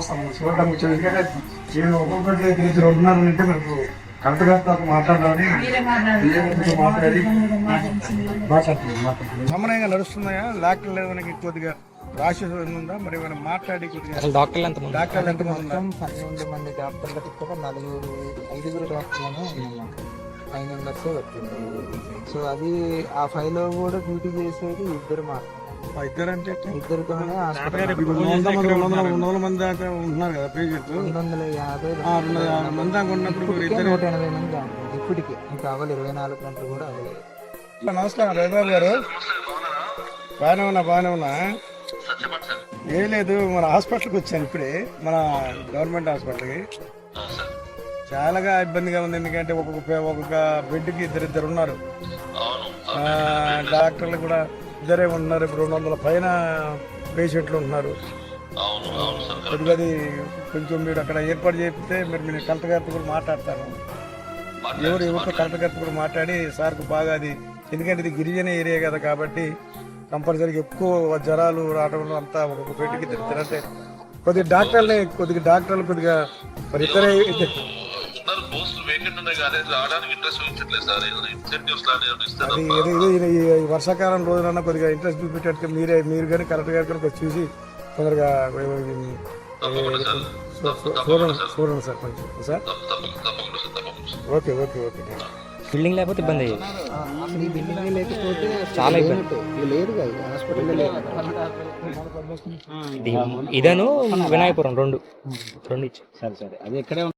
వస్తాము చూడటం వచ్చేది. నేను ఒక్కొక్కటి ఇద్దరు ఉన్నారంటే మనకు కరెక్ట్గా మాట్లాడాలని మాట్లాడి సమన్వయంగా నడుస్తున్నాయా లేకపోతే మనకి కొద్దిగా రాసి ఉందా మరి మనం మాట్లాడి కొద్దిగా డాక్టర్లు ఎంతమంది ఉన్నారు? 12 మంది డాక్టర్ల తిప్పక 5 డాక్టర్లను 5 మెంబర్సే వచ్చింది. సో అది ఆ 5లో కూడా డ్యూటీ చేసేది ఇద్దరు మాత్రం. ఇద్దరంటే ఇద్దరితోనే 200 మంది దాకా ఉంటున్నారు కదా పేషెంట్. 250 మంది దాకా ఉన్నప్పుడు 180 మంది ఇప్పటికి ఇంకా అవ్వలేదు. 24 గంటలు కూడా అవ్వలేదు. నమస్కారం రవిబాబు గారు. బాగానే ఉన్నా. ఏం లేదు, మన హాస్పిటల్కి వచ్చాను ఇప్పుడే, మన గవర్నమెంట్ హాస్పిటల్కి. చాలా ఇబ్బందిగా ఉంది, ఎందుకంటే ఒక్కొక్క బెడ్కి ఇద్దరు ఉన్నారు. డాక్టర్లు కూడా ఇద్దరే ఉంటున్నారు. ఇప్పుడు 200 పైన పేషెంట్లు ఉంటున్నారు. కొద్దిగా కొంచెం మీరు అక్కడ ఏర్పాటు చేస్తే మీరు కలెక్టర్ గారితో కూడా మాట్లాడతాను. ఎవరితో కలెక్టర్ గారితో కూడా మాట్లాడి సార్కు బాగా అది, ఎందుకంటే ఇది గిరిజన ఏరియా కదా కాబట్టి కంపల్సరీగా ఎక్కువ జ్వరాలు రావడం అంతా ఒక్కొక్క బెడ్కి ఇద్దరు అంటే కొద్దిగా డాక్టర్లు కొద్దిగా మరి ఇద్దరే ఈ వర్షాకాలం రోజులన్నా కొద్దిగా ఇంట్రెస్ట్ చూపించేట్టు మీరు కానీ కలెక్టర్ గారు కానీ చూసి తొందరగా చూడండి సార్ కొంచెం సార్. ఓకే. బిల్డింగ్ లేకపోతే ఇబ్బంది అయ్యేది. ఈ బిల్డింగ్ లేకపోతే చాలా ఇబ్బంది లేదు కదా హాస్పిటల్ లేదు. ఇదను వినాయపురం రెండు ఇచ్చి సరే అది ఎక్కడే